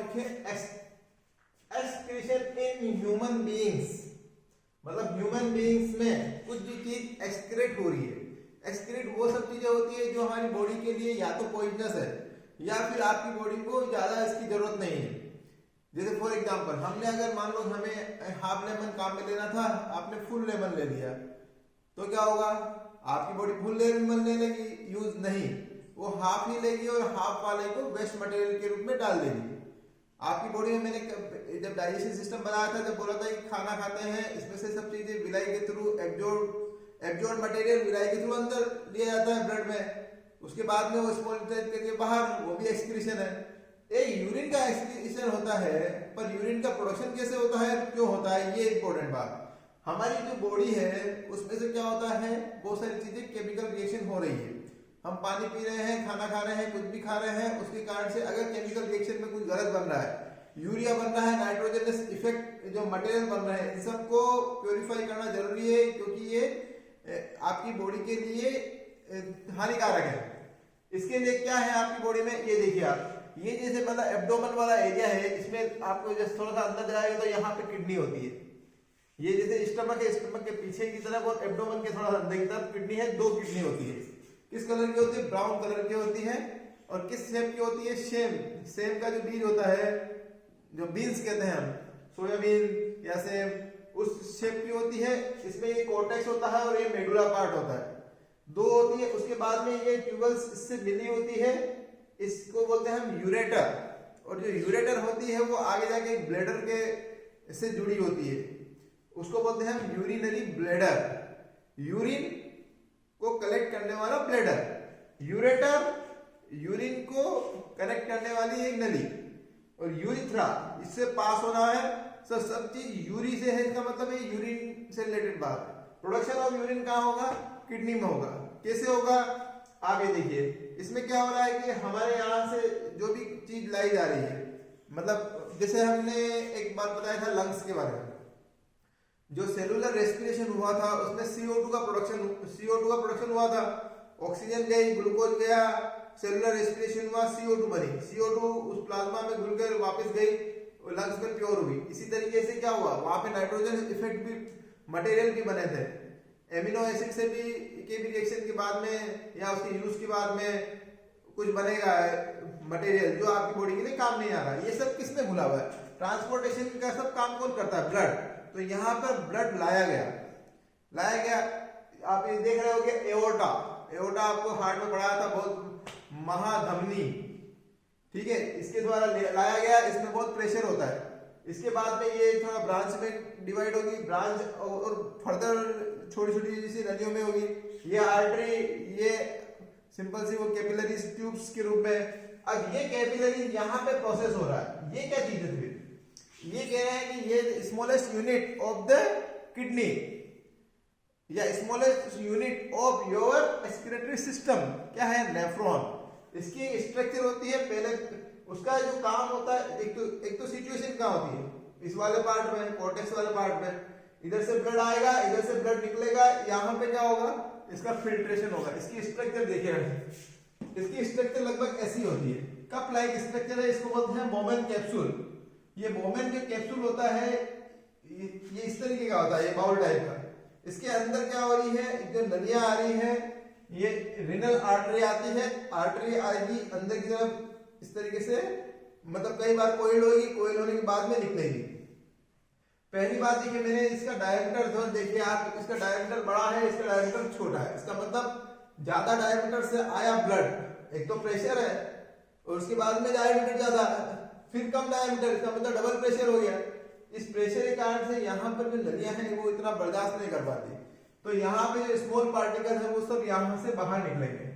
लिखे excretion in human beings, मतलब human beings में कुछ भी चीज एक्सक्रीट हो रही है। एक्सक्रीट वो सब चीजें होती है जो हमारी बॉडी के लिए या तो पॉइजनस है या फिर आपकी बॉडी को ज्यादा इसकी जरूरत नहीं है। जैसे फॉर एग्जांपल हमने अगर मान लो हमें हाफ लेमन काम में लेना था, आपने फुल लेमन ले लिया, तो क्या होगा, आपकी बॉडी फुल लेमन ले लेगी, यूज नहीं, वो हाफ ही लेगी और हाफ वाले को वेस्ट मटेरियल के रूप में डाल देगी। आपकी बॉडी में मैंने जब डाइजेशन सिस्टम बनाया था, जब बोला था कि खाना खाते हैं इसमें से सब चीजें विलाई के थ्रू एब्जॉर्ब मटेरियल विलाई के थ्रू अंदर लिया जाता है ब्लड में, उसके बाद में वो स्मॉल इंटेस्टाइन के बाहर, वो भी एक्सक्रीशन है। एक यूरिन का एक्सक्रीशन होता है, पर यूरिन का प्रोडक्शन कैसे होता है, क्यों होता है, ये इंपॉर्टेंट बात। हमारी जो बॉडी है उसमें से क्या होता है, बहुत सारी चीजें केमिकल रिएक्शन हो रही है। हम पानी पी रहे हैं, खाना खा रहे हैं, कुछ भी खा रहे हैं, उसके कारण से अगर केमिकल रिएक्शन में कुछ गलत बन रहा है, यूरिया बन रहा है, नाइट्रोजनस इफेक्ट जो मटेरियल बन रहे हैं, इन सबको प्योरीफाई करना जरूरी है, क्योंकि ये आपकी बॉडी के लिए हानिकारक है। इसके लिए क्या है आपकी बॉडी में, ये देखिए आप, ये जैसे मतलब एब्डोमेन वाला एरिया है, इसमें आपको जैसे थोड़ा सा अंदर जाएगा तो यहाँ पे किडनी होती है। ये जैसे स्टमक है, स्टमक के पीछे की तरफ और एब्डोमेन के थोड़ा अंदर की तरफ किडनी है, दो किडनी होती है। किस कलर की होती है, ब्राउन कलर की होती है। और किस शेप की होती है, सेम का जो बीज होता है, जो बीन्स कहते हैं हम, सोयाबीन या सेम, उस शेप की होती है। इसमें ये कॉर्टेक्स होता है और ये मेडुला पार्ट होता है, दो होती है। उसके बाद में ये ट्यूबल्स इससे मिली होती है, इसको बोलते हैं हम यूरेटर। और जो यूरेटर होती है वो आगे जाके ब्लैडर के से जुड़ी होती है, उसको बोलते हैं हम यूरिनरी ब्लैडर, यूरिन को कलेक्ट करने वाला ब्लैडर। यूरेटर यूरिन को कनेक्ट करने वाली एक नली, और यूरिथ्रा इससे पास होना है। सब चीज यूरी से है, इसका मतलब है यूरिन से रिलेटेड बात है। प्रोडक्शन ऑफ यूरिन कहाँ होगा, किडनी में होगा। कैसे होगा, आगे देखिए। इसमें क्या हो रहा है कि हमारे यहाँ से जो भी चीज लाई जा रही है, मतलब जैसे हमने एक बात बताया था लंग्स के बारे में, जो सेलुलर रेस्पिरेशन हुआ था उसमें CO2 का प्रोडक्शन हुआ था। ऑक्सीजन गई, ग्लूकोज गया, सेलुलर रेस्पिरेशन हुआ, CO2 बनी, CO2 उस प्लाज्मा में घुल कर वापस गई, लंग्स में प्योर हुई। इसी तरीके से क्या हुआ, वहां पे नाइट्रोजन इफेक्ट भी मटेरियल भी बने थे। एमिनो एसिड से भी के भी रिएक्शन के बाद में या उसके यूज के बाद में कुछ बनेगा मटेरियल जो आपकी बॉडी के लिए काम नहीं आ रहा। ये सब किसमें घुला हुआ है, ट्रांसपोर्टेशन का सब काम कौन करता है, ब्लड। तो यहाँ पर ब्लड लाया गया। आप ये देख रहे होगे एओर्टा आपको हार्ट में पढ़ाया था, बहुत महाधमनी, ठीक है, इसके द्वारा लाया गया। इसमें बहुत प्रेशर होता है। इसके बाद में ये थोड़ा ब्रांच में डिवाइड होगी, ब्रांच और फर्दर छोटी छोटी जैसी नलियों में होगी। ये आर्टरी, ये सिंपल सी वो कैपिलरी ट्यूब्स के रूप में। अब ये कैपिलरी यहाँ पे प्रोसेस हो रहा है। ये क्या चीज है, फिर ये कह रहे हैं कि ये smallest unit of the kidney या smallest unit of your excretory system क्या है, नेफ्रॉन। इसकी स्ट्रक्चर होती है, पहले उसका जो काम होता है, एक तो सिचुएशन क्या होती है, इस वाले पार्ट में, कॉर्टेक्स वाले पार्ट में, इधर से ब्लड आएगा, इधर से ब्लड निकलेगा, यहाँ पे क्या होगा, इसका फिल्ट्रेशन होगा। इसकी स्ट्रक्चर देखिए, इसकी स्ट्रक्चर लगभग ऐसी होती है, कप लाइक स्ट्रक्चर है। इसको बोलते हैं बोमेन कैप्सूल। ये बोमेन जो कैप्सूल होता है ये इस तरीके का होता है, ये बाउल टाइप का। इसके अंदर क्या हो रही है, जो नलियां आ रही है, ये रिनल आर्टरी आती है, आर्टरी आएगी अंदर की तरफ इस तरीके से, मतलब कई बार कोइल होगी, कोइल होने के बाद में निकलेगी। पहली बात देखिए, मैंने इसका डायमीटर जो देखिए आप, इसका डायमीटर बड़ा है, इसका डायमीटर छोटा है। इसका मतलब ज्यादा डायमीटर से आया ब्लड, एक तो प्रेशर है, और उसके बाद में डायमीटर ज्यादा, फिर कम डायमीटर, इसका मतलब डबल प्रेशर हो गया। इस प्रेशर के कारण से यहाँ पर जो नलियां हैं वो इतना बर्दाश्त नहीं कर पाती, तो यहाँ पे जो स्मॉल पार्टिकल्स है वो सब यहाँ से बाहर निकलेंगे।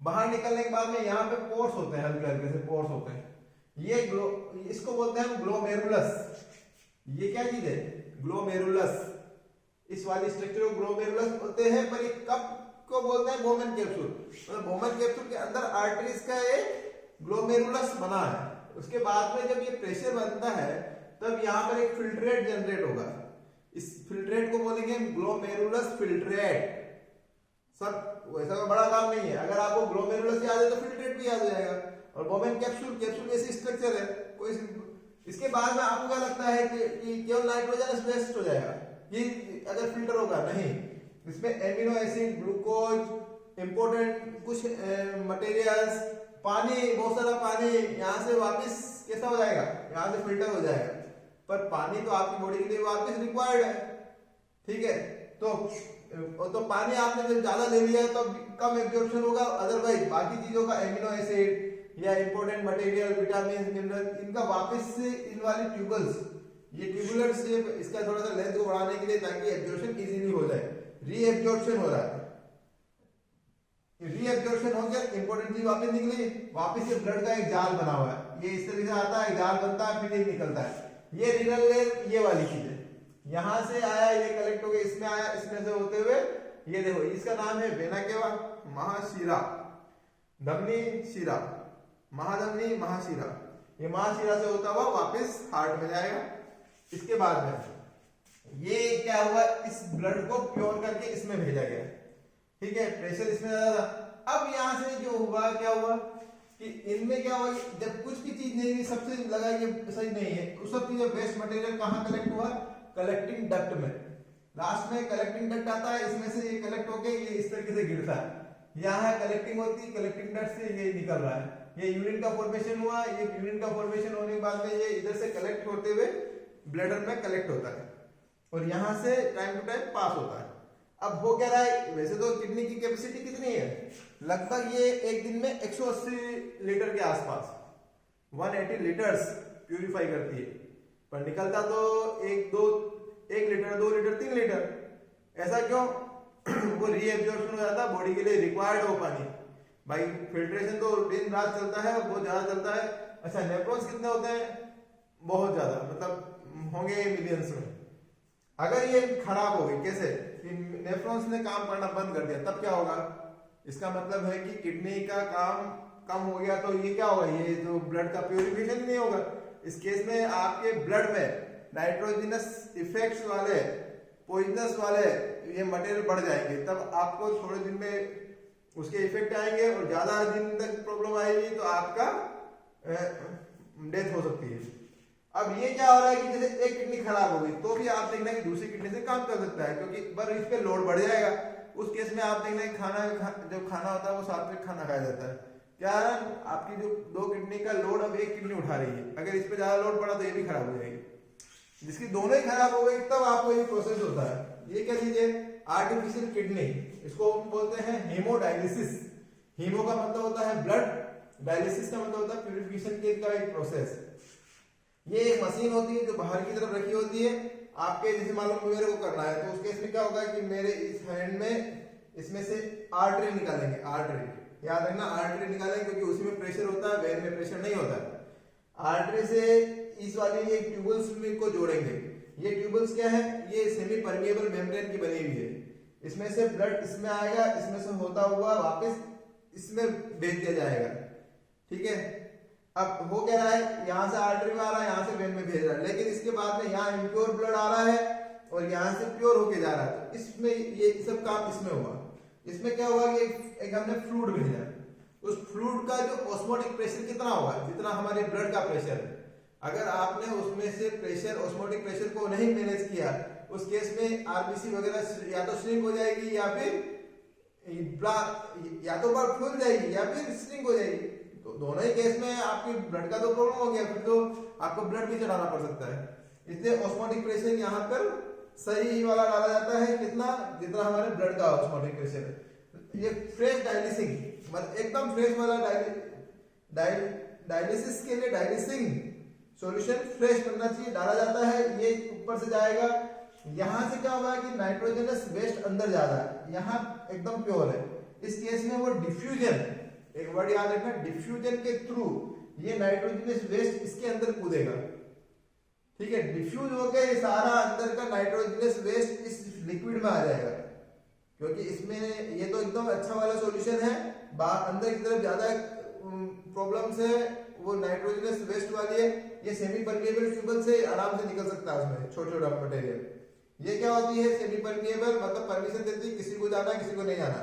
बाहर निकलने के बाद में यहाँ पे पोर्स होते हैं, हल्के हल्के से पोर्स होते हैं। ये इसको बोलते हैं ग्लोमेरुलस। ये क्या चीज है, ग्लोमेरुलस। इस वाली स्ट्रक्चर को ग्लोमेरुलस बोलते हैं, पर ये कप को बोलते हैं बोमेन कैप्सूल। मतलब बोमेन कैप्सूल के अंदर आर्टरीज का एक ग्लोमेरुलस बना है। उसके बाद में जब ये प्रेशर बनता है तब यहाँ पर एक फिल्ट्रेट जनरेट होगा। इस फिल्ट्रेट को बोलेंगे ग्लोमेरुलस फिल्ट्रेट। सब वैसा का बड़ा काम नहीं है, अगर आपको ग्लोमेरुलस याद है तो फिल्ट्रेट भी याद हो जाएगा। और बोमेन कैप्सूल ऐसी स्ट्रक्चर है, कोई इसके बाद में आपको क्या लगता है कि केवल नाइट्रोजन वेस्ट हो जाएगा ये अगर फिल्टर होगा? नहीं, इसमें एमिनो एसिड, ग्लूकोज, इंपोर्टेंट कुछ मटेरियल्स, पानी, बहुत सारा पानी यहाँ से वापस कैसा हो जाएगा, यहाँ से फिल्टर हो जाएगा। पर पानी तो आपकी बॉडी के लिए वापस रिक्वायर्ड है, ठीक है? तो पानी आपने जब ज्यादा ले लिया तो कम एब्जॉर्प्शन होगा, अदरवाइज बाकी चीजों का एमिनो एसिड या इंपोर्टेंट मटेरियल, विटामिन, मिनरल, इनका वापस से इन वाली ट्यूबल्स, ये ट्यूबुलर शेप, इसका थोड़ा सा लेंथ को बढ़ाने के लिए ताकि एब्जॉर्प्शन इजीली हो जाए। रीएब्जॉर्प्शन हो रहा है, रीएब्जॉर्प्शन हो गया, इंपोर्टेंट चीज वापस निकली, वापस ये ब्लड का एक जाल बना हुआ है, ये इस तरीके से आता है, जाल बनता है, फिर ये निकलता है। ये रीनल लेयर ये वाली चीज है, यहां से आया, ये कलेक्ट हो गया, इसमें आया, इसमें से होते हुए ये देखो, इसका नाम है वेना केवा, महाशिरा, धमनी शिरा, महाधमनी, महाशिरा। ये महाशिरा से होता हुआ वापस हार्ट में जाएगा। इसके बाद में ये क्या हुआ, इस ब्लड को प्योर करके इसमें भेजा गया, ठीक है? प्रेशर इसमें ज्यादा था। अब यहां से जो हुआ, क्या हुआ कि इनमें क्या हुआ, जब कुछ भी चीज नहीं, सबसे लगा ये सही नहीं है, उस सब चीजें वेस्ट मटेरियल कहाँ कलेक्ट हुआ? कलेक्टिंग डक्ट में। लास्ट में कलेक्टिंग डक्ट आता है, इसमें से ये कलेक्ट होके ये इस तरीके से गिरता है, यहाँ कलेक्टिंग होती है, कलेक्टिंग डक्ट से ये निकल रहा है, ये यूरिन का फॉर्मेशन हुआ, ये यूरिन का फॉर्मेशन होने के बाद में ये इधर से कलेक्ट होते हुए ब्लडर में कलेक्ट होता है और यहाँ से टाइम टू टाइम पास होता है। अब हो क्या रहा है, वैसे तो किडनी की कैपेसिटी कितनी है, लगभग ये एक दिन में 180 लीटर के आसपास, 180 लीटर्स प्यूरिफाई करती है, पर निकलता तो 1 लीटर, 2 लीटर, 3 लीटर। ऐसा क्यों? वो रीएब्जॉर्प्शन हो जाता है, बॉडी के लिए रिक्वायर्ड हो पानी। भाई फिल्ट्रेशन तो दिन रात चलता है, बहुत ज्यादा चलता है। अच्छा, नेफ्रॉन्स कितने होते हैं? बहुत ज्यादा, मतलब होंगे मिलियंस में। अगर ये खराब हो गई, कैसे? नेफ्रॉन्स ने काम करना बंद कर दिया, तब क्या होगा? इसका मतलब है कि किडनी का काम कम हो गया, तो ये क्या होगा, ये जो ब्लड का प्यूरिफिकेशन नहीं होगा। इस केस में आपके ब्लड में नाइट्रोजनस इफेक्ट्स वाले, पॉइजनस वाले ये मटेरियल बढ़ जाएंगे, तब आपको थोड़े दिन में उसके इफेक्ट आएंगे और ज्यादा दिन तक प्रॉब्लम आएगी, तो आपका डेथ हो सकती है। अब ये क्या हो रहा है कि जैसे एक किडनी खराब हो गई तो भी आप देखना कि दूसरी किडनी से काम कर सकता है, क्योंकि पर इस पे लोड बढ़ जाएगा। उस केस में आप देखना जो खाना होता है वो साथ में खाना खाया जाता है। क्या है, आपकी जो 2 किडनी का लोड अब एक किडनी उठा रही है, अगर इस पे ज्यादा लोड पड़ा तो ये भी खराब हो जाएगी। जिसकी दोनों ही खराब हो गई तब आपको ये प्रोसेस होता है। ये क्या चीज है? आर्टिफिशियल किडनी, इसको हम बोलते हैं हेमोडायलिसिस। हीमो का मतलब होता है ब्लड, डायलिसिस का मतलब होता है प्यूरिफिकेशन के का एक प्रोसेस। ये एक मशीन होती है जो बाहर की तरफ रखी होती है, आपके जैसे मालूम मेरे को करना है, तो उस केस में क्या होगा कि मेरे इस हैंड में इसमें से आर्टरी निकालेंगे, आर्टरी याद रखना, आर्टरी निकालेंगे क्योंकि उसी में प्रेशर होता है, वेन में प्रेशर नहीं होता। आर्टरी से इस वाली ये ट्यूबल्स को जोड़ेंगे। ये ट्यूबल्स क्या है? ये सेमी परमिएबल मेम्ब्रेन की बनी हुई है। इसमें से ब्लड इसमें आएगा, इसमें से होता हुआ वापस इसमें भेज दिया जाएगा, ठीक है? अब हो क्या रहा है, यहाँ से आर्टरी में आ रहा है, यहाँ से वेन में भेज रहा है, लेकिन इसके बाद में यहाँ इम्प्योर ब्लड आ रहा है और यहाँ से प्योर होके जा रहा है। तो इसमें ये सब काम इसमें हुआ। इसमें क्या हुआ कि एक हमने फ्लूइड भेजा, उस फ्लूइड का जो ऑस्मोटिक प्रेशर कितना होगा, जितना हमारे ब्लड का प्रेशर है। अगर आपने उसमें से प्रेशर, ऑस्मोटिक प्रेशर को नहीं मैनेज किया, उस केस में आरबीसी वगैरह या तो श्रिंक हो जाएगी या फिर या तो फूल जाएगी या फिर श्रिंक हो जाएगी। तो दोनों ही केस में आपकी ब्लड का तो प्रॉब्लम हो गया, फिर तो आपको ब्लड भी चढ़ाना पड़ सकता है। इसलिए ऑस्मोटिक प्रेशर यहाँ पर सही वाला डाला जाता है, कितना, जितना हमारे ब्लड का ऑस्मोटिक प्रेशर है। ये फ्रेश डायलिसिंग, मतलब एकदम फ्रेश वाला डायलिसिस के लिए डायलिसिंग सॉल्यूशन फ्रेश बनना चाहिए, डाला जाता है। ये ऊपर से जाएगा, यहां से क्या होगा कि नाइट्रोजनस वेस्ट अंदर जा रहा है, यहाँ एकदम प्योर है। इस केस में वो डिफ्यूजन, एक वर्ड याद रखना, डिफ्यूजन के थ्रू ये नाइट्रोजनस वेस्ट इसके अंदर कूदेगा, ठीक है? डिफ्यूज होकर ये सारा अंदर का नाइट्रोजनस वेस्ट इस लिक्विड में आ जाएगा, क्योंकि इसमें ये तो एकदम अच्छा वाला सॉल्यूशन है। अंदर की तरफ ज्यादा प्रॉब्लम्स है, वो नाइट्रोजनस वेस्ट वाली है। ये सेमी परमिएबल ट्यूबल से आराम से निकल सकता है, उसमें छोटा छोटा मटेरियल। ये क्या होती है सेमी परमिएबल, मतलब परमिशन देती है किसी को जाना किसी को नहीं जाना।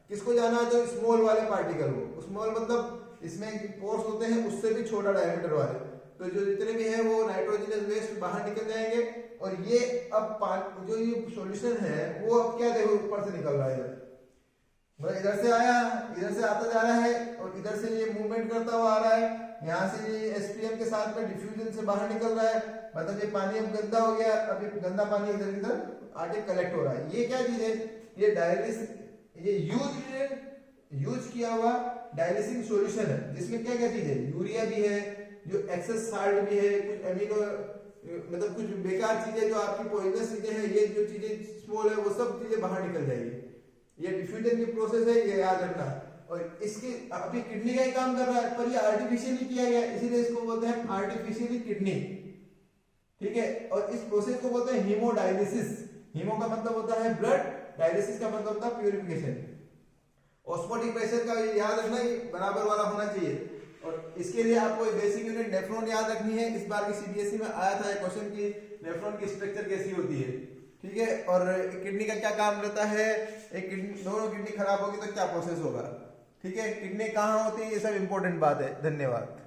किसको जाना है तो स्मॉल वाले पार्टिकल को, स्मॉल मतलब इसमें पोर्स होते हैं उससे भी छोटा डायमीटर वाले, तो जो जितने भी है वो पॉइजनस वेस्ट बाहर निकल जाएंगे। और ये अब जो ये सॉल्यूशन है वो अब क्या देखो ऊपर से निकल रहा है, मतलब इधर से आया, इधर से आता जा रहा है और इधर से ये मूवमेंट करता हुआ आ रहा है। यहाँ से ये एसपीएम के साथ में डिफ्यूजन से बाहर निकल रहा है, मतलब ये पानी अब गंदा हो गया, अब ये गंदा पानी इधर इधर आगे कलेक्ट हो रहा है। ये क्या चीज है, ये डायलिसिस, ये यूज किया हुआ डायलिसिंग सॉल्यूशन है, जिसमें क्या क्या चीज है, यूरिया भी है, जो एक्सेस साल्ट भी है, कुछ अमीनो मतलब कुछ बेकार चीजें जो आपकी पॉइजनस चीजें हैं, ये जो चीजें स्मॉल है वो सब चीजें बाहर निकल जाएगी। ये डिफ्यूजन की प्रोसेस है, ये याद रखना। और इसके अभी किडनी का ही काम कर रहा है, पर ये आर्टिफिशियली किया गया, इसीलिए इसको बोलते हैं आर्टिफिशियली किडनी, ठीक है। और इस प्रोसेस को बोलते हैं हीमोडायलिसिस। हीमो का मतलब होता है ब्लड, डायलिसिस का मतलब होता है प्यूरिफिकेशन। ऑस्मोटिक प्रेशर का याद रखना, ये बराबर वाला होना चाहिए। और इसके लिए आपको बेसिक यूनिट नेफ्रॉन याद रखनी है। इस बार की सीबीएसई में आया था एक क्वेश्चन की नेफ्रॉन की स्ट्रक्चर कैसी होती है, ठीक है। और किडनी का क्या काम रहता है, एक किडनी, दोनों किडनी खराब होगी तो क्या प्रोसेस होगा, ठीक है। किडनी कहाँ होती है, ये सब इंपॉर्टेंट बात है। धन्यवाद।